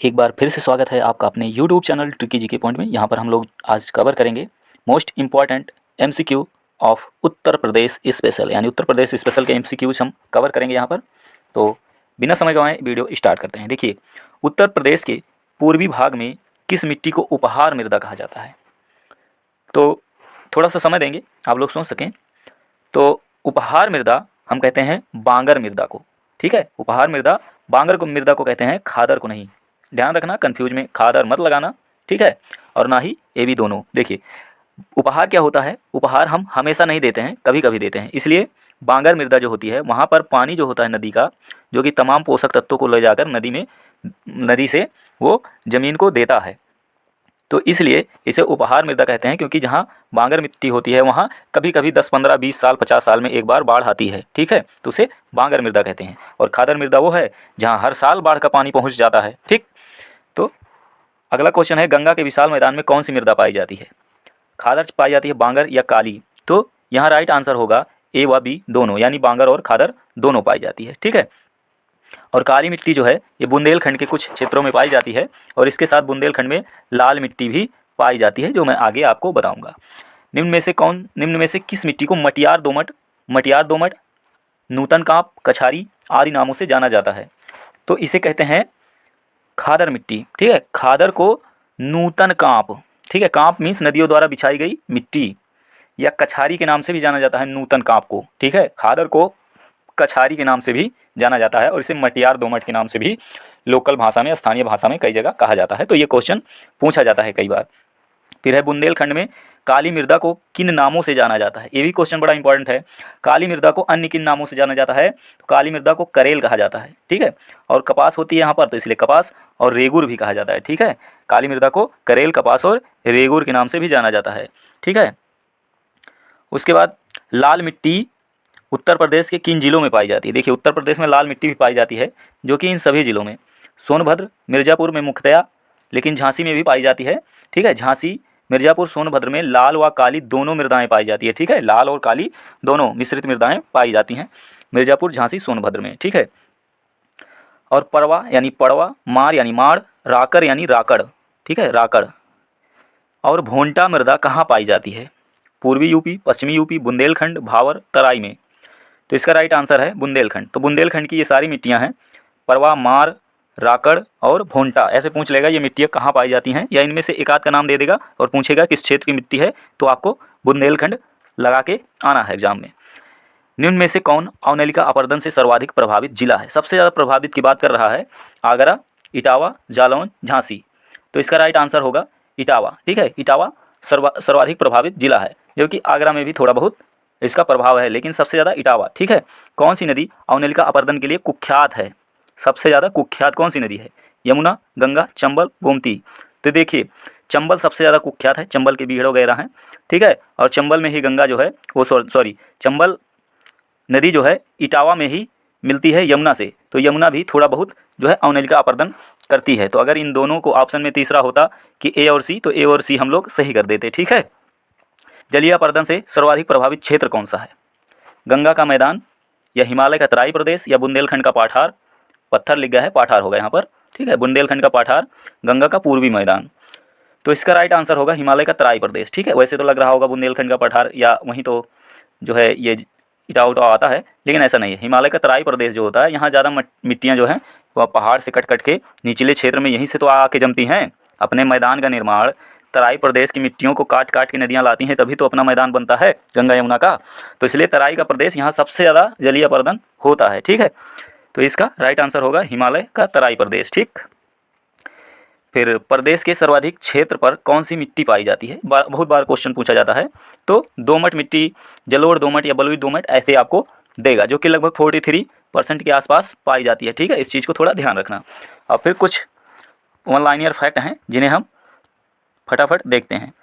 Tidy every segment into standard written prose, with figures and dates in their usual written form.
एक बार फिर से स्वागत है आपका अपने YouTube channel tricky GK point में। यहाँ पर हम लोग आज कवर करेंगे most important MCQ of Uttar Pradesh special, यानी उत्तर प्रदेश स्पेशल के MCQs हम कवर करेंगे यहाँ पर। तो बिना समय गंवाए वीडियो स्टार्ट करते हैं। देखिए, उत्तर प्रदेश के पूर्वी भाग में किस मिट्टी को उपहार मृदा कहा जाता है? तो थोड़ा सा समय देंगे आप लोग सोच सकें। तो उपहार मृदा हम कहते हैं बांगर मृदा को, ठीक है। उपहार मृदा बांगर को मृदा को कहते हैं, खादर को नहीं। ध्यान रखना, कंफ्यूज में खादर मत लगाना, ठीक है, और ना ही ये भी दोनों। देखिए, उपहार क्या होता है? उपहार हम हमेशा नहीं देते हैं, कभी कभी देते हैं। इसलिए बांगर मृदा जो होती है वहाँ पर पानी जो होता है नदी का, जो कि तमाम पोषक तत्वों को ले जाकर नदी से वो ज़मीन को देता है, तो इसलिए इसे उपहार मृदा कहते हैं। क्योंकि जहाँ बांगर मिट्टी होती है वहाँ कभी कभी 10, 15, 20 साल, 50 साल में एक बार बाढ़ आती है, ठीक है, तो उसे बांगर मृदा कहते हैं। और खादर मृदा वो है जहाँ हर साल बाढ़ का पानी पहुँच जाता है, ठीक। तो अगला क्वेश्चन है, गंगा के विशाल मैदान में कौन सी मृदा पाई जाती है? खादर पाई जाती है, बांगर या काली? तो यहाँ राइट आंसर होगा ए व बी दोनों, यानी बांगर और खादर दोनों पाई जाती है, ठीक है। और काली मिट्टी जो है ये बुंदेलखंड के कुछ क्षेत्रों में पाई जाती है, और इसके साथ बुंदेलखंड में लाल मिट्टी भी पाई जाती है, जो मैं आगे आपको बताऊंगा। निम्न में से किस मिट्टी को मटियार दोमट, नूतन कांप, कछारी आदि नामों से जाना जाता है? तो इसे कहते हैं खादर मिट्टी, ठीक है। खादर को नूतन कांप, ठीक है, कांप मीन्स नदियों द्वारा बिछाई गई मिट्टी, या कछारी के नाम से भी जाना जाता है नूतन कांप को, ठीक है। खादर को कछारी के नाम से भी जाना जाता है, और इसे मटियार दोमट के नाम से भी लोकल भाषा में, स्थानीय भाषा में कई जगह कहा जाता है। तो ये क्वेश्चन पूछा जाता है कई बार। फिर है, बुंदेलखंड में काली मृदा को किन नामों से जाना जाता है? ये भी क्वेश्चन बड़ा इंपॉर्टेंट है। काली मृदा को अन्य किन नामों से जाना जाता है? तो काली मृदा को करेल कहा जाता है, ठीक है। और कपास होती है यहाँ पर, तो इसलिए कपास और रेगुर भी कहा जाता है, ठीक है। काली मृदा को करेल, कपास और रेगुर के नाम से भी जाना जाता है, ठीक है। उसके बाद लाल मिट्टी उत्तर प्रदेश के किन जिलों में पाई जाती है? देखिए, उत्तर प्रदेश में लाल मिट्टी भी पाई जाती है, जो कि इन सभी जिलों में, सोनभद्र, मिर्ज़ापुर में मुख्यतया, लेकिन झांसी में भी पाई जाती है, ठीक है। झांसी, मिर्ज़ापुर, सोनभद्र में लाल व काली दोनों मृदाएं पाई जाती है, ठीक है। लाल और काली दोनों मिश्रित मृदाएं पाई जाती हैं मिर्ज़ापुर, झांसी, सोनभद्र में, ठीक है। और परवा यानी पड़वा, मार यानी माड़, राकर यानी राकड़, ठीक है, राकड़। और भोंटा मृदा कहाँ पाई जाती है? पूर्वी यूपी, पश्चिमी यूपी, बुंदेलखंड, भावर, तराई में। तो इसका राइट आंसर है बुंदेलखंड। तो बुंदेलखंड की ये सारी मिट्टियाँ हैं, परवा, मार, राकड़ और भोंटा। ऐसे पूछ लेगा ये मिट्टियाँ कहाँ पाई जाती हैं, या इनमें से एक आध का नाम दे देगा और पूछेगा किस क्षेत्र की मिट्टी है, तो आपको बुंदेलखंड लगा के आना है एग्जाम में। निम्न में से कौन अवनलिका अपरदन से सर्वाधिक प्रभावित जिला है? सबसे ज़्यादा प्रभावित की बात कर रहा है आगरा, इटावा, जालौन, झांसी। तो इसका राइट आंसर होगा इटावा, ठीक है। इटावा सर्वाधिक प्रभावित जिला है, जो कि आगरा में भी थोड़ा बहुत इसका प्रभाव है, लेकिन सबसे ज़्यादा इटावा, ठीक है। कौन सी नदी अवनलिका अपरदन के लिए कुख्यात है? सबसे ज़्यादा कुख्यात कौन सी नदी है? यमुना, गंगा, चंबल, गोमती। तो देखिए, चंबल सबसे ज़्यादा कुख्यात है, चंबल के बीड़ वगैरह हैं, ठीक है। और चंबल में ही गंगा जो है वो चंबल नदी जो है इटावा में ही मिलती है यमुना से, तो यमुना भी थोड़ा बहुत जो है अवनलिका अपरदन करती है। तो अगर इन दोनों को ऑप्शन में तीसरा होता कि ए और सी, तो ए और सी हम लोग सही कर देते, ठीक है। जलीय अपरदन से सर्वाधिक प्रभावित क्षेत्र कौन सा है? गंगा का मैदान, या हिमालय का तराई प्रदेश, या बुंदेलखंड का पाठार? पत्थर लिख गया है, पाठार होगा यहाँ पर, ठीक है। बुंदेलखंड का पाठार, गंगा का पूर्वी मैदान। तो इसका राइट आंसर होगा हिमालय का तराई प्रदेश, ठीक है। वैसे तो लग रहा होगा बुंदेलखंड का पठार या वहीं तो जो है ये इटावा उटावा आता है, लेकिन ऐसा नहीं है। हिमालय का तराई प्रदेश जो होता है, यहाँ ज़्यादा मिट्टियाँ जो हैं वह पहाड़ से कट कट के निचले क्षेत्र में यहीं से तो आके जमती हैं। अपने मैदान का निर्माण तराई प्रदेश की मिट्टियों को काट काट के नदियाँ लाती हैं, तभी तो अपना मैदान बनता है गंगा यमुना का। तो इसलिए तराई का प्रदेश यहाँ सबसे ज़्यादा जलीय अपरदन होता है, ठीक है। तो इसका राइट आंसर होगा हिमालय का तराई प्रदेश, ठीक। फिर प्रदेश के सर्वाधिक क्षेत्र पर कौन सी मिट्टी पाई जाती है? बहुत बार क्वेश्चन पूछा जाता है। तो दोमट मिट्टी, जलोढ़ दोमट या बलुई दोमट ऐसे आपको देगा, जो कि लगभग 43% के आसपास पाई जाती है, ठीक है। इस चीज़ को थोड़ा ध्यान रखना। और फिर कुछ वन लाइनर फैक्ट हैं जिन्हें हम फटाफट देखते हैं।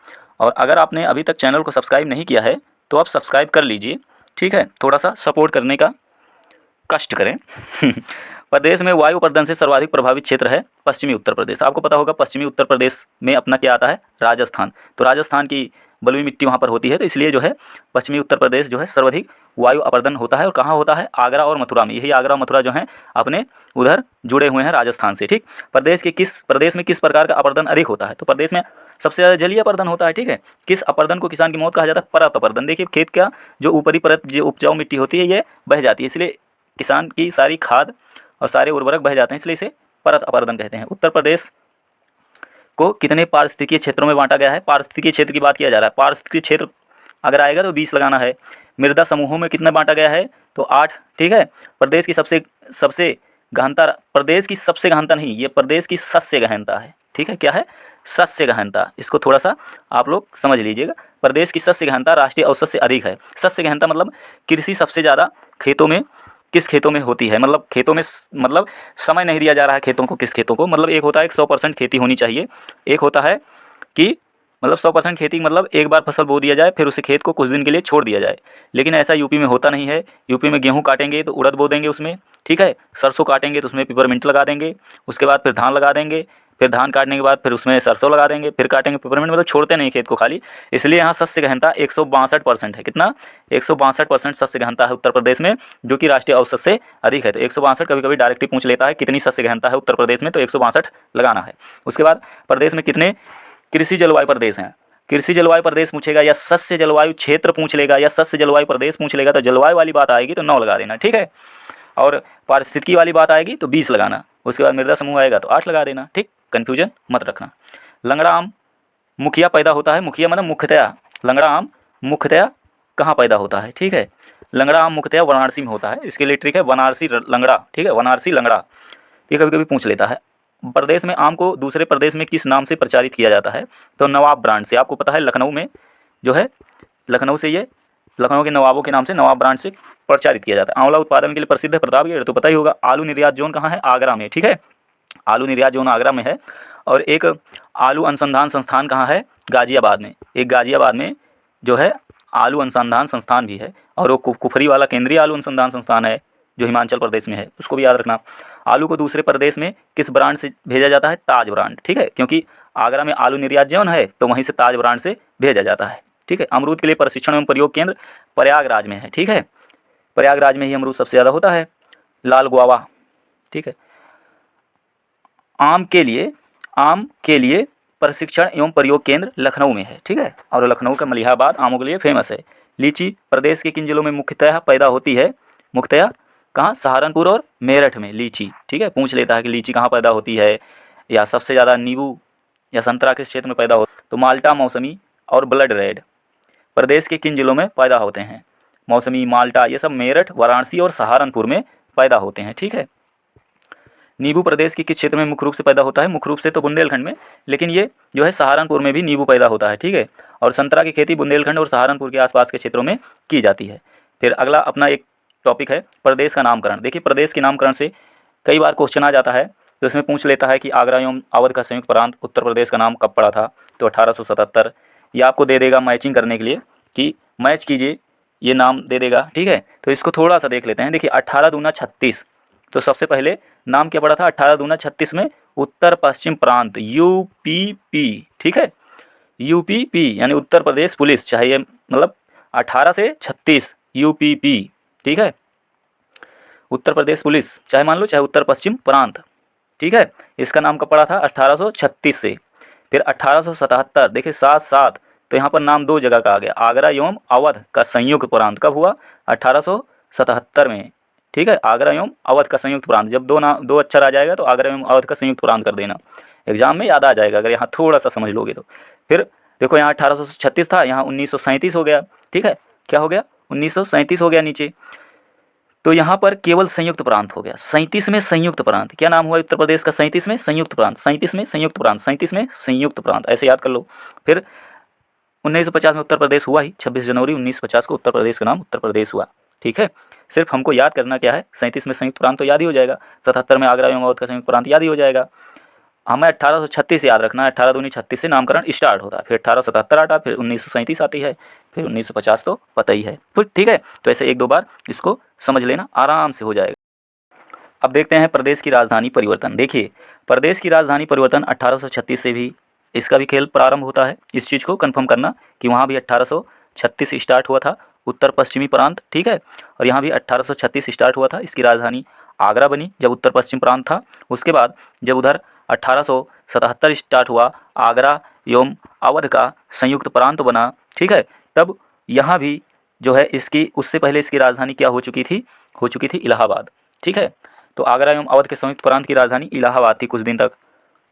और अगर आपने अभी तक चैनल को सब्सक्राइब नहीं किया है तो आप सब्सक्राइब कर लीजिए, ठीक है। थोड़ा सा सपोर्ट करने का कष्ट करें। प्रदेश में वायु प्रदूषण से सर्वाधिक प्रभावित क्षेत्र है पश्चिमी उत्तर प्रदेश। आपको पता होगा पश्चिमी उत्तर प्रदेश में अपना क्या आता है? राजस्थान। तो राजस्थान की बलुई मिट्टी वहाँ पर होती है, तो इसलिए जो है पश्चिमी उत्तर प्रदेश जो है सर्वाधिक वायु अपर्दन होता है और कहाँ होता है, आगरा और मथुरा में। यही आगरा मथुरा जो हैं अपने उधर जुड़े हुए हैं राजस्थान से। ठीक, प्रदेश में किस प्रकार का अपर्दन अधिक होता है, तो प्रदेश में सबसे ज़्यादा जलीय अपर्दन होता है। ठीक है, किस अपर्दन को किसान की मौत कहा जाता है, परत अपर्दन। देखिए खेत का जो ऊपरी परत जो उपजाऊ मिट्टी होती है ये बह जाती है, इसलिए किसान की सारी खाद और सारे उर्वरक बह जाते हैं, इसलिए इसे परत अपर्दन कहते हैं। उत्तर प्रदेश को कितने पारिस्थितिकीय क्षेत्रों में बांटा गया है, पारिस्थितिकीय क्षेत्र की बात किया जा रहा है। पारिस्थितिकीय क्षेत्र अगर आएगा तो 20 लगाना है। मृदा समूहों में कितना बांटा गया है, तो 8। ठीक है, प्रदेश की सबसे गहनता, प्रदेश की सबसे गहनता नहीं, ये प्रदेश की सस्य गहनता है। ठीक है, क्या है, सस्य गहनता। इसको थोड़ा सा आप लोग समझ लीजिएगा। प्रदेश की सस्य गहनता राष्ट्रीय औसत से अधिक है। सस्य गहनता मतलब कृषि सबसे ज़्यादा खेतों में किस खेतों में होती है, मतलब खेतों में, मतलब समय नहीं दिया जा रहा है खेतों को, किस खेतों को, मतलब एक होता है 100% खेती होनी चाहिए, एक होता है कि मतलब 100% खेती मतलब एक बार फसल बो दिया जाए फिर उसे खेत को कुछ दिन के लिए छोड़ दिया जाए। लेकिन ऐसा यूपी में होता नहीं है। यूपी में गेहूं काटेंगे तो उड़द बो देंगे उसमें, ठीक है, सरसों काटेंगे तो उसमें पिपरमिंट लगा देंगे, उसके बाद फिर धान लगा देंगे, फिर धान काटने के बाद फिर उसमें सरसों लगा देंगे, फिर काटेंगे पिपरमिंट, मतलब छोड़ते नहीं खेत को खाली। इसलिए यहाँ सस्य गहनता 162% है। कितना, 162% सस्य गहनता है उत्तर प्रदेश में, जो कि राष्ट्रीय औसत से अधिक है। तो 162, कभी कभी डायरेक्टली पूछ लेता है कितनी सस्य गहनता है उत्तर प्रदेश में, तो 162 लगाना है। उसके बाद प्रदेश में कितने कृषि जलवायु प्रदेश हैं, कृषि जलवायु प्रदेश पूछेगा या सस्य जलवायु क्षेत्र पूछ लेगा या सस्य जलवायु प्रदेश पूछ लेगा तो जलवायु वाली बात आएगी तो 9 लगा देना। ठीक है, और पारिस्थितिकी वाली बात आएगी तो 20 लगाना। उसके बाद मृदा समूह आएगा तो 8 लगा देना। ठीक, कन्फ्यूजन मत रखना। लंगड़ा आम मुखिया पैदा होता है, मुखिया मतलब मुख्यतया, लंगड़ा आम मुख्यतया कहाँ पैदा होता है। ठीक है, लंगड़ा आम मुख्यतया वाराणसी में होता है। इसके लिए ट्रिक है बनारसी लंगड़ा। ठीक है, बनारसी लंगड़ा, ये कभी कभी पूछ लेता है। प्रदेश में आम को दूसरे प्रदेश में किस नाम से प्रचारित किया जाता है, तो नवाब ब्रांड से। आपको पता है लखनऊ में जो है, लखनऊ से ये लखनऊ के नवाबों के नाम से नवाब ब्रांड से प्रचारित किया जाता है। आंवला उत्पादन के लिए प्रसिद्ध है प्रतापगढ़, तो पता ही होगा। आलू निर्यात जोन कहाँ है, आगरा में। ठीक है, आलू निर्यात जोन आगरा में है। और एक आलू अनुसंधान संस्थान कहाँ है, गाजियाबाद में। एक गाजियाबाद में जो है आलू अनुसंधान संस्थान भी है, और वो कुफरी वाला केंद्रीय आलू अनुसंधान संस्थान है जो हिमाचल प्रदेश में है, उसको भी याद रखना। आलू को दूसरे प्रदेश में किस ब्रांड से भेजा जाता है, ताज ब्रांड। ठीक है, क्योंकि आगरा में आलू निर्यात जोन है तो वहीं से ताज ब्रांड से भेजा जाता है। ठीक है, अमरूद के लिए प्रशिक्षण एवं प्रयोग केंद्र प्रयागराज में है। ठीक है, प्रयागराज में ही अमरूद सबसे ज़्यादा होता है। लाल गुआवा, ठीक है, आम के लिए प्रशिक्षण एवं प्रयोग केंद्र लखनऊ में है। ठीक है, और लखनऊ का मलिहाबाद आमों के लिए फेमस है। लीची प्रदेश के किन जिलों में मुख्यतः पैदा होती है, मुख्यतः कहाँ, सहारनपुर और मेरठ में लीची। ठीक है, पूछ लेता है कि लीची कहाँ पैदा होती है, या सबसे ज़्यादा नींबू या संतरा किस क्षेत्र में पैदा होता है, तो माल्टा, मौसमी और ब्लड रेड प्रदेश के किन जिलों में पैदा होते हैं। मौसमी, माल्टा, ये सब मेरठ, वाराणसी और सहारनपुर में पैदा होते हैं। ठीक है, नींबू प्रदेश के किस क्षेत्र में मुख्य रूप से पैदा होता है, मुख्य रूप से तो बुंदेलखंड में, लेकिन ये जो है सहारनपुर में भी नींबू पैदा होता है। ठीक है, और संतरा की खेती बुंदेलखंड और सहारनपुर के आसपास के क्षेत्रों में की जाती है। फिर अगला अपना एक टॉपिक है प्रदेश का नामकरण। देखिए प्रदेश के नामकरण से कई बार क्वेश्चन आ जाता है, तो इसमें पूछ लेता है कि आगरा एवं अवध का संयुक्त प्रांत उत्तर प्रदेश का नाम कब पड़ा था, तो 1877। ये आपको दे देगा मैचिंग करने के लिए कि मैच कीजिए, ये नाम दे देगा। ठीक है, तो इसको थोड़ा सा देख लेते हैं। देखिए 18 दूना 36, तो सबसे पहले नाम क्या पड़ा था 18 दूना 36 में, उत्तर पश्चिम प्रांत, यूपीपी। ठीक है, यूपीपी यानी उत्तर प्रदेश पुलिस, चाहे ये मतलब 18 से 36 यूपीपी। ठीक है, उत्तर प्रदेश पुलिस चाहे मान लो, चाहे उत्तर पश्चिम प्रांत। ठीक है, इसका नाम कब पड़ा था 1836 से। फिर 1877, देखिए 7-7, तो यहाँ पर नाम दो जगह का आ गया, आगरा एवं अवध का संयुक्त प्रांत कब हुआ, 1877 में। ठीक है, आगरा एवं अवध का संयुक्त प्रांत, जब दो अक्षर आ जाएगा तो आगरा एवं अवध का संयुक्त प्रांत कर देना, एग्जाम में याद आ जाएगा अगर यहाँ थोड़ा सा समझ लोगे तो। फिर देखो यहाँ 1836 था, यहाँ 1937 हो गया। ठीक है, क्या हो गया, 1937 हो गया नीचे, तो यहाँ पर केवल संयुक्त प्रांत हो गया। 37 में संयुक्त प्रांत, क्या नाम हुआ उत्तर प्रदेश का, 37 में संयुक्त प्रांत, 37 में संयुक्त प्रांत, 37 में संयुक्त प्रांत, ऐसे याद कर लो। फिर 1950 में उत्तर प्रदेश हुआ ही, 26 जनवरी 1950 को उत्तर प्रदेश का नाम उत्तर प्रदेश हुआ। ठीक है, सिर्फ हमको याद करना क्या है, 37 में संयुक्त प्रांत तो याद ही हो जाएगा, 77 में आगरा एवं अवध का संयुक्त प्रांत याद ही हो जाएगा। हमें 1836 याद रखना है, 18 दूनी 36 से नामकरण स्टार्ट होता है, फिर 1877 आता, फिर 1937 आती है, फिर 1950 तो पता ही है। फिर ठीक है, तो ऐसे एक दो बार इसको समझ लेना, आराम से हो जाएगा। अब देखते हैं प्रदेश की राजधानी परिवर्तन। देखिए प्रदेश की राजधानी परिवर्तन 1836 से भी इसका भी खेल प्रारंभ होता है। इस चीज़ को कंफर्म करना कि वहाँ भी 1836 स्टार्ट हुआ था उत्तर पश्चिमी प्रांत, ठीक है। और यहाँ भी 1836 स्टार्ट हुआ था। इसकी राजधानी आगरा बनी जब उत्तर पश्चिम प्रांत था। उसके बाद जब उधर 1877 स्टार्ट हुआ, आगरा एवं अवध का संयुक्त प्रांत बना, ठीक है। तब यहाँ भी जो है इसकी, उससे पहले इसकी राजधानी क्या हो चुकी थी इलाहाबाद, ठीक है। तो आगरा एवं अवध के संयुक्त प्रांत की राजधानी इलाहाबाद थी कुछ दिन तक,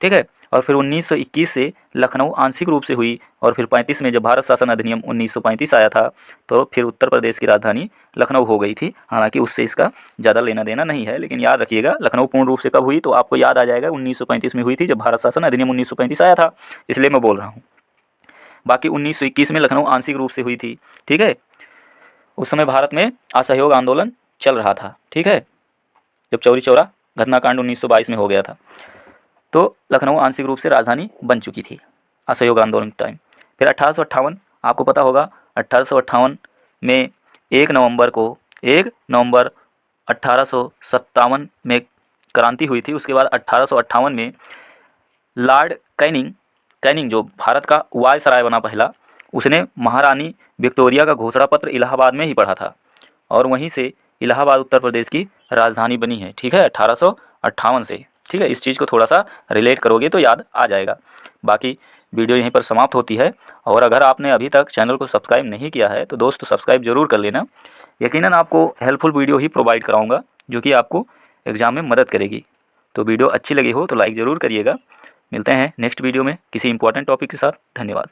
ठीक है। और फिर 1921 से लखनऊ आंशिक रूप से हुई, और फिर 35 में जब भारत शासन अधिनियम 1935 आया था तो फिर उत्तर प्रदेश की राजधानी लखनऊ हो गई थी। हालांकि उससे इसका ज़्यादा लेना देना नहीं है, लेकिन याद रखिएगा लखनऊ पूर्ण रूप से कब हुई तो आपको याद आ जाएगा 1935 में हुई थी, जब भारत शासन अधिनियम 1935 आया था, इसलिए मैं बोल रहा हूँ। बाकी 1921 में लखनऊ आंशिक रूप से हुई थी, ठीक है। उस समय भारत में असहयोग आंदोलन चल रहा था, ठीक है, जब चौरी चौरा घटनाकांड 1922 में हो गया था। तो लखनऊ आंशिक रूप से राजधानी बन चुकी थी असहयोग आंदोलन के टाइम। फिर 1858, आपको पता होगा 1858 में 1 नवंबर 1857 में क्रांति हुई थी। उसके बाद 1858 में लॉर्ड कैनिंग जो भारत का वायसराय बना पहला, उसने महारानी विक्टोरिया का घोषणा पत्र इलाहाबाद में ही पढ़ा था, और वहीं से इलाहाबाद उत्तर प्रदेश की राजधानी बनी है, ठीक है, 1858 से, ठीक है। इस चीज़ को थोड़ा सा रिलेट करोगे तो याद आ जाएगा। बाकी वीडियो यहीं पर समाप्त होती है, और अगर आपने अभी तक चैनल को सब्सक्राइब नहीं किया है तो दोस्तों सब्सक्राइब जरूर कर लेना। यकीनन आपको हेल्पफुल वीडियो ही प्रोवाइड कराऊंगा जो कि आपको एग्ज़ाम में मदद करेगी। तो वीडियो अच्छी लगी हो तो लाइक ज़रूर करिएगा। मिलते हैं नेक्स्ट वीडियो में किसी इंपॉर्टेंट टॉपिक के साथ। धन्यवाद।